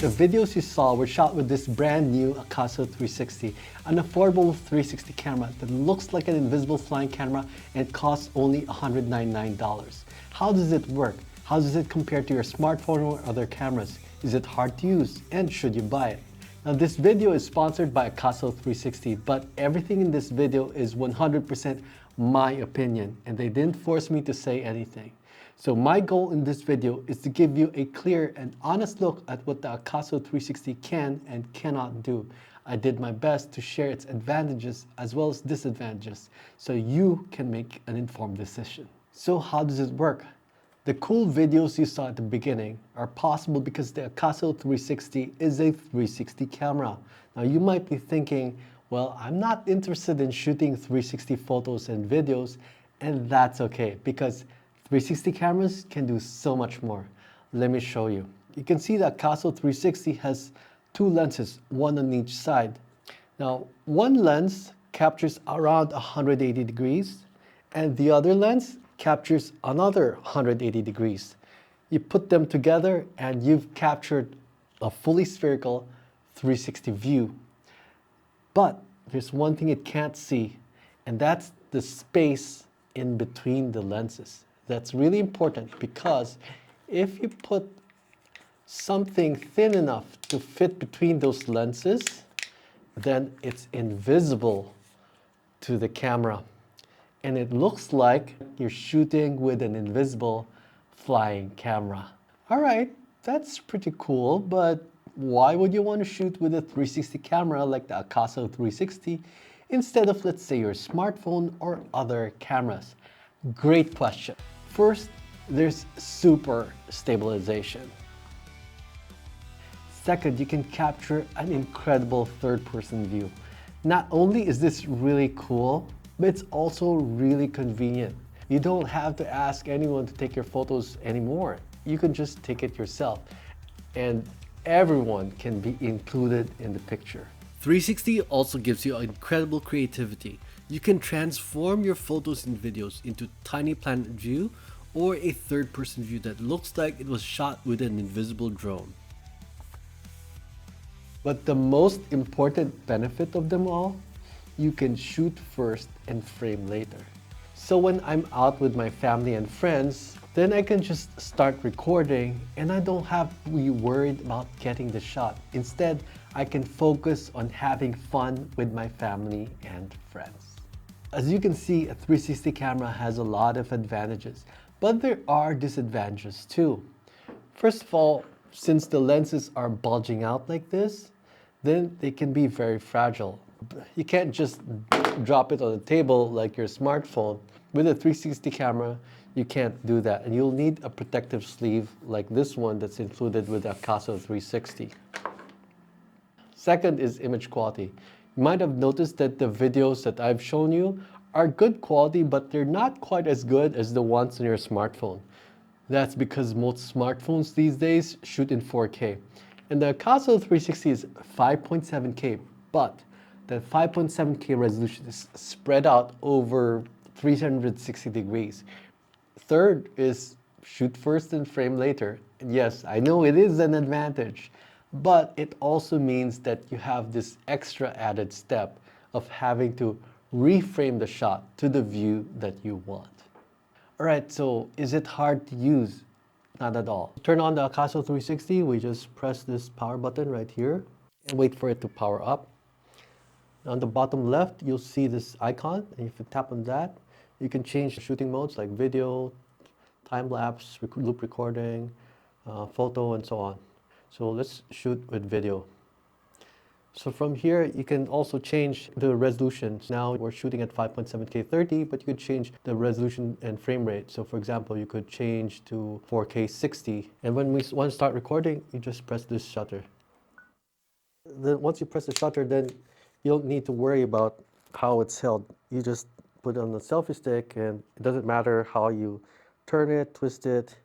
The videos you saw were shot with this brand new Akaso 360, an affordable 360 camera that looks like an invisible flying camera and costs only $199. How does it work? How does it compare to your smartphone or other cameras? Is it hard to use? And should you buy it? Now this video is sponsored by Akaso 360, but everything in this video is 100% my opinion, and they didn't force me to say anything. So my goal in this video is to give you a clear and honest look at what the Akaso 360 can and cannot do. I did my best to share its advantages as well as disadvantages so you can make an informed decision. So how does it work? The cool videos you saw at the beginning are possible because the Akaso 360 is a 360 camera. Now you might be thinking, well, I'm not interested in shooting 360 photos and videos, and that's okay because 360 cameras can do so much more. Let me show you. You can see that Akaso 360 has two lenses, one on each side. Now, one lens captures around 180 degrees, and the other lens captures another 180 degrees. You put them together, and you've captured a fully spherical 360 view. But there's one thing it can't see, and that's the space in between the lenses. That's really important because if you put something thin enough to fit between those lenses, then it's invisible to the camera. And it looks like you're shooting with an invisible flying camera. All right, that's pretty cool, but why would you want to shoot with a 360 camera like the Akaso 360 instead of, let's say, your smartphone or other cameras? Great question. First, there's super stabilization. Second, you can capture an incredible third-person view. Not only is this really cool, but it's also really convenient. You don't have to ask anyone to take your photos anymore. You can just take it yourself, and everyone can be included in the picture. 360 also gives you incredible creativity. You can transform your photos and videos into tiny planet view or a third-person view that looks like it was shot with an invisible drone. But the most important benefit of them all, you can shoot first and frame later. So when I'm out with my family and friends, then I can just start recording and I don't have to be worried about getting the shot. Instead, I can focus on having fun with my family and friends. As you can see, a 360 camera has a lot of advantages, but there are disadvantages too. First of all, since the lenses are bulging out like this, then they can be very fragile. You can't just drop it on the table like your smartphone. With a 360 camera, you can't do that, and you'll need a protective sleeve like this one that's included with the Akaso 360. Second is image quality. You might have noticed that the videos that I've shown you are good quality, but they're not quite as good as the ones on your smartphone. That's because most smartphones these days shoot in 4K. And the Akaso 360 is 5.7K, but that 5.7K resolution is spread out over 360 degrees. Third is shoot first and frame later. And yes, I know it is an advantage, but it also means that you have this extra added step of having to reframe the shot to the view that you want. All right, so is it hard to use? Not at all. Turn on the Akaso 360, we just press this power button right here and wait for it to power up. On the bottom left, you'll see this icon, and if you tap on that, you can change shooting modes like video, time-lapse, loop recording, photo, and so on. So let's shoot with video. So from here, you can also change the resolution. Now we're shooting at 5.7K 30, but you could change the resolution and frame rate. So for example, you could change to 4K 60. And when we want to start recording, you just press this shutter. Then once you press the shutter, then you don't need to worry about how it's held. You just put it on the selfie stick, and it doesn't matter how you turn it, twist it,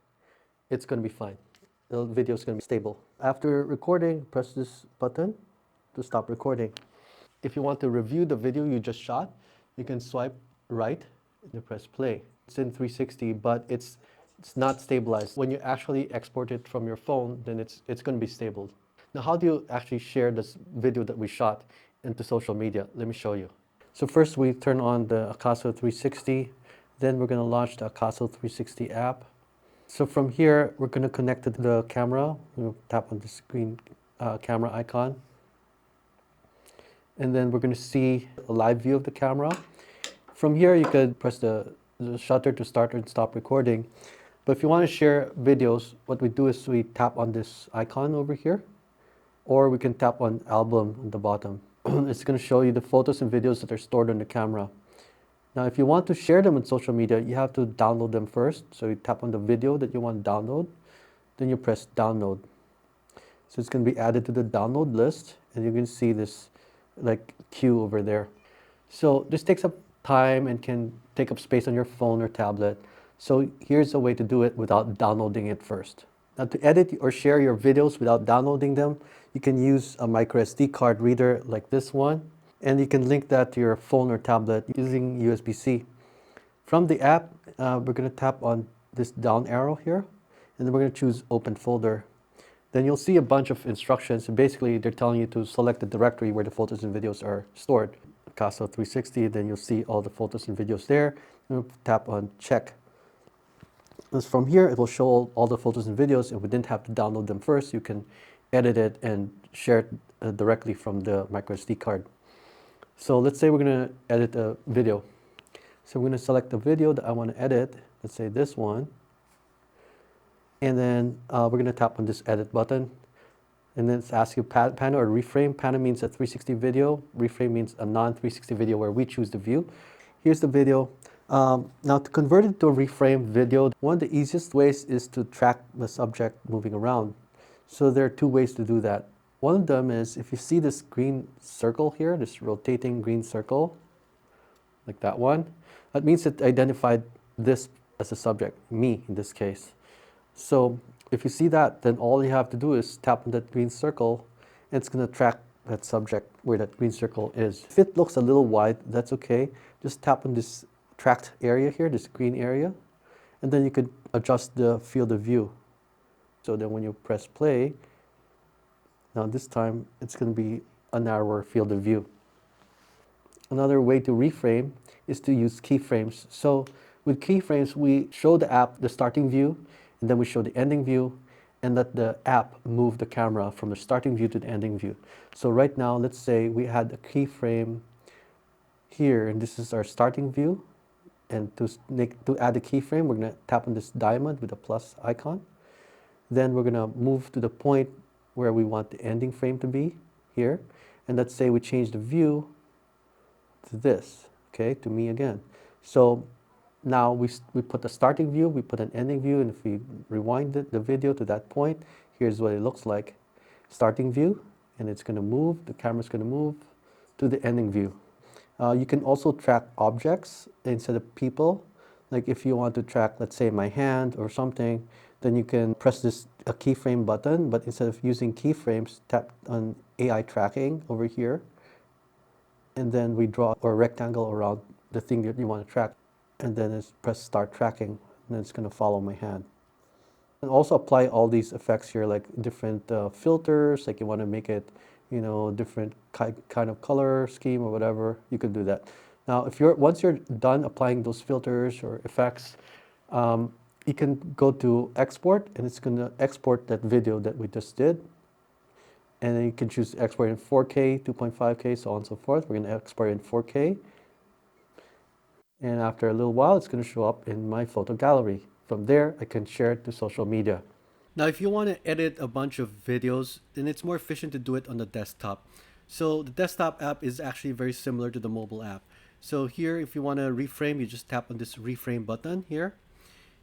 it's going to be fine. The video is going to be stable. After recording, press this button to stop recording. If you want to review the video you just shot, you can swipe right and press play. It's in 360, but it's not stabilized. When you actually export it from your phone, then it's going to be stable. Now, how do you actually share this video that we shot into social media? Let me show you. So first we turn on the Akaso 360, then we're going to launch the Akaso 360 app. So from here, we're going to connect to the camera. We'll tap on the screen camera icon. And then we're going to see a live view of the camera. From here, you could press the shutter to start and stop recording. But if you want to share videos, what we do is we tap on this icon over here, or we can tap on album on the bottom. It's going to show you the photos and videos that are stored on the camera. Now, if you want to share them on social media, you have to download them first. So you tap on the video that you want to download, then you press download. So it's going to be added to the download list, and you can see this like queue over there. So this takes up time and can take up space on your phone or tablet. So here's a way to do it without downloading it first. Now, to edit or share your videos without downloading them, you can use a micro SD card reader like this one, and you can link that to your phone or tablet using USB-C. From the app, we're going to tap on this down arrow here, and then we're going to choose Open Folder. Then you'll see a bunch of instructions, and basically they're telling you to select the directory where the photos and videos are stored. Akaso 360, then you'll see all the photos and videos there. And we'll tap on Check. And from here, it will show all the photos and videos, and we didn't have to download them first. You can edit it and share it directly from the micro SD card. So let's say we're going to edit a video. So we're going to select the video that I want to edit. Let's say this one. And then we're going to tap on this edit button. And then it's ask you pan or reframe. Pan means a 360 video. Reframe means a non-360 video where we choose the view. Here's the video. Now to convert it to a reframe video, one of the easiest ways is to track the subject moving around. So there are two ways to do that. One of them is if you see this green circle here, this rotating green circle, like that one, that means it identified this as a subject, me in this case. So if you see that, then all you have to do is tap on that green circle, and it's going to track that subject where that green circle is. If it looks a little wide, that's okay. Just tap on this tracked area here, this green area, and then you could adjust the field of view. So then when you press play, now this time it's going to be a narrower field of view. Another way to reframe is to use keyframes. So with keyframes, we show the app the starting view, and then we show the ending view, and let the app move the camera from the starting view to the ending view. So right now, let's say we had a keyframe here, and this is our starting view. And to add a keyframe, we're going to tap on this diamond with a plus icon. Then we're going to move to the point where we want the ending frame to be here. And let's say we change the view to this, okay, to me again. So now we put a starting view, we put an ending view, and if we rewind the video to that point, here's what it looks like. Starting view, and it's going to move, the camera's going to move to the ending view. You can also track objects instead of people. Like if you want to track, let's say, my hand or something, then you can press this a keyframe button, but instead of using keyframes, tap on AI tracking over here, and then we draw a rectangle around the thing that you want to track, and then it's press start tracking, and then it's going to follow my hand. And also apply all these effects here, like different filters, like you want to make it, you know, different kind of color scheme or whatever, you can do that. Now, if once you're done applying those filters or effects, you can go to export, and it's going to export that video that we just did. And then you can choose export in 4K, 2.5K, so on and so forth. We're going to export in 4K. And after a little while, it's going to show up in my photo gallery. From there, I can share it to social media. Now, if you want to edit a bunch of videos, then it's more efficient to do it on the desktop. So the desktop app is actually very similar to the mobile app. So here, if you want to reframe, you just tap on this reframe button here.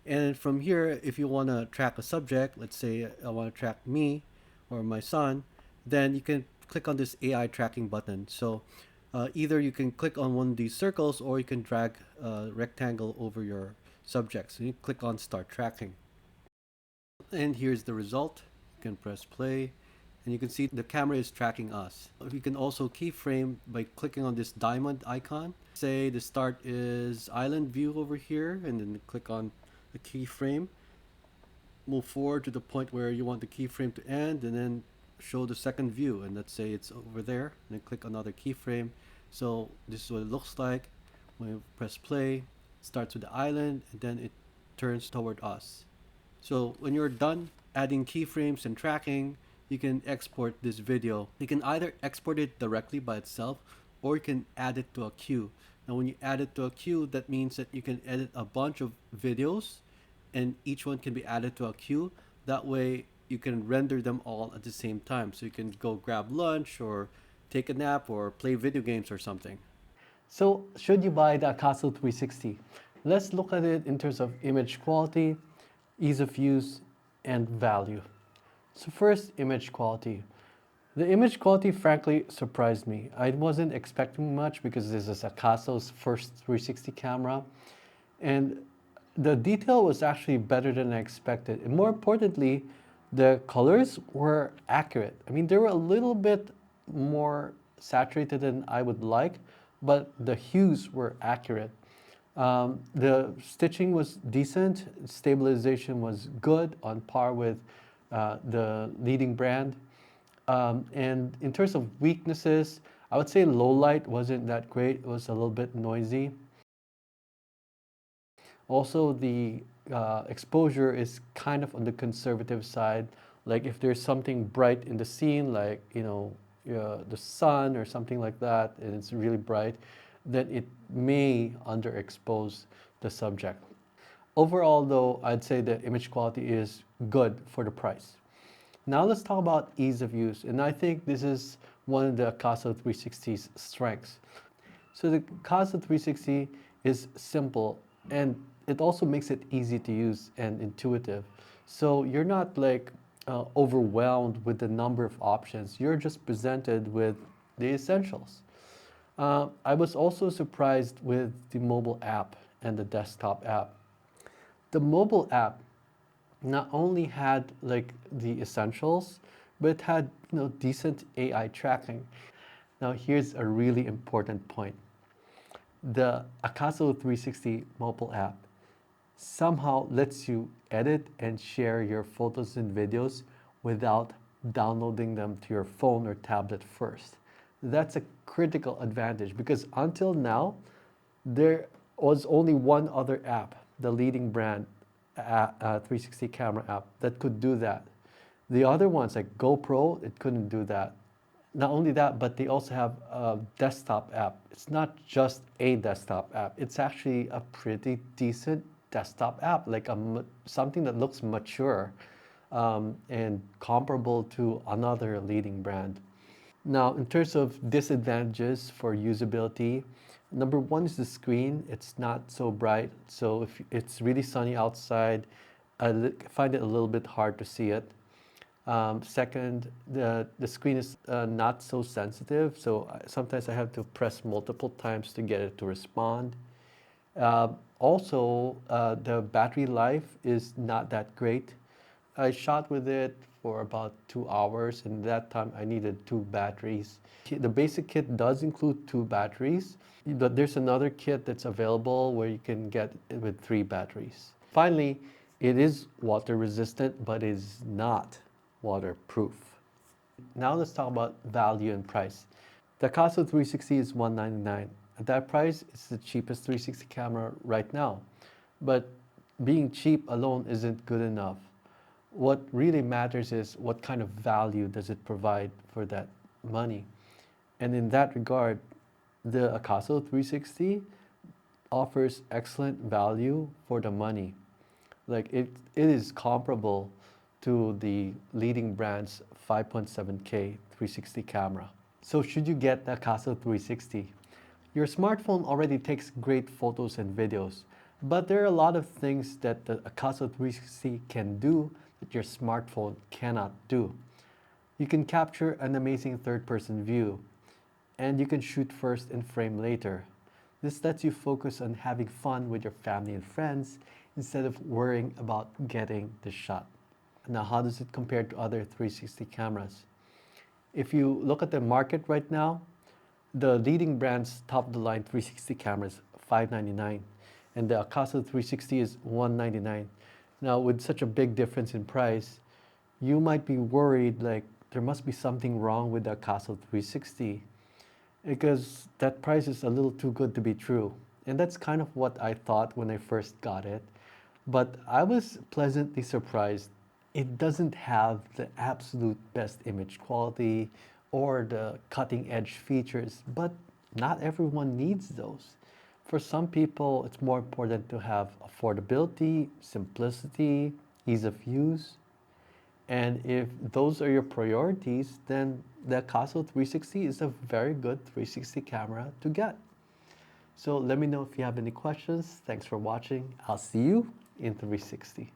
And from here, if you want to track a subject, let's say I want to track me or my son, then you can click on this AI tracking button. So either you can click on one of these circles, or you can drag a rectangle over your subject. So you click on start tracking. And here's the result. You can press play, and you can see the camera is tracking us. You can also keyframe by clicking on this diamond icon. Say the start is island view over here, and then click on the keyframe. Move forward to the point where you want the keyframe to end, and then show the second view, and let's say it's over there, and then click another keyframe. So this is what it looks like. When you press play, it starts with the island, and then it turns toward us. So when you're done adding keyframes and tracking, you can export this video. You can either export it directly by itself, or you can add it to a queue. Now when you add it to a queue, that means that you can edit a bunch of videos, and each one can be added to a queue. That way you can render them all at the same time. So you can go grab lunch, or take a nap, or play video games or something. So should you buy the Akaso 360? Let's look at it in terms of image quality, ease of use, and value. So first, image quality. The image quality frankly surprised me. I wasn't expecting much because this is Akaso's first 360 camera, and the detail was actually better than I expected. And more importantly, the colors were accurate. I mean, they were a little bit more saturated than I would like, but the hues were accurate. The stitching was decent, stabilization was good, on par with the leading brand. And in terms of weaknesses, I would say low light wasn't that great. It was a little bit noisy. Also, the exposure is kind of on the conservative side. Like if there's something bright in the scene, like the sun or something like that, and it's really bright, then it may underexpose the subject. Overall, though, I'd say the image quality is good for the price. Now let's talk about ease of use, and I think this is one of the Akaso 360's strengths. So the Akaso 360 is simple, and it also makes it easy to use and intuitive. So you're not like overwhelmed with the number of options. You're just presented with the essentials. I was also surprised with the mobile app and the desktop app. The mobile app not only had like the essentials, but it had decent AI tracking. Now here's a really important point. The Akaso 360 mobile app somehow lets you edit and share your photos and videos without downloading them to your phone or tablet first. That's a critical advantage because until now, there was only one other app, the leading brand 360 camera app, that could do that. The other ones like GoPro, it couldn't do that. Not only that, but they also have a desktop app. It's not just a desktop app. It's actually a pretty decent desktop app, like something that looks mature and comparable to another leading brand. Now, in terms of disadvantages for usability, number one is the screen. It's not so bright. So if it's really sunny outside, I find it a little bit hard to see it. Second, the screen is not so sensitive. So sometimes I have to press multiple times to get it to respond. Also, the battery life is not that great. I shot with it for about 2 hours, and that time I needed two batteries. The basic kit does include two batteries, but there's another kit that's available where you can get it with three batteries. Finally, it is water resistant, but it is not waterproof. Now let's talk about value and price. The Akaso 360 is $199. At that price, it's the cheapest 360 camera right now. But being cheap alone isn't good enough. What really matters is what kind of value does it provide for that money. And in that regard, the Akaso 360 offers excellent value for the money. Like it is comparable to the leading brand's 5.7K 360 camera. So should you get the Akaso 360? Your smartphone already takes great photos and videos, but there are a lot of things that the Akaso 360 can do that your smartphone cannot do. You can capture an amazing third-person view, and you can shoot first and frame later. This lets you focus on having fun with your family and friends instead of worrying about getting the shot. Now, how does it compare to other 360 cameras? If you look at the market right now, the leading brand's top-of-the-line 360 cameras, $599, and the Akaso 360 is $199. Now, with such a big difference in price, you might be worried like there must be something wrong with the Akaso 360 because that price is a little too good to be true. And that's kind of what I thought when I first got it. But I was pleasantly surprised. It doesn't have the absolute best image quality or the cutting edge features, but not everyone needs those. For some people, it's more important to have affordability, simplicity, ease of use. And if those are your priorities, then the Akaso 360 is a very good 360 camera to get. So let me know if you have any questions. Thanks for watching. I'll see you in 360.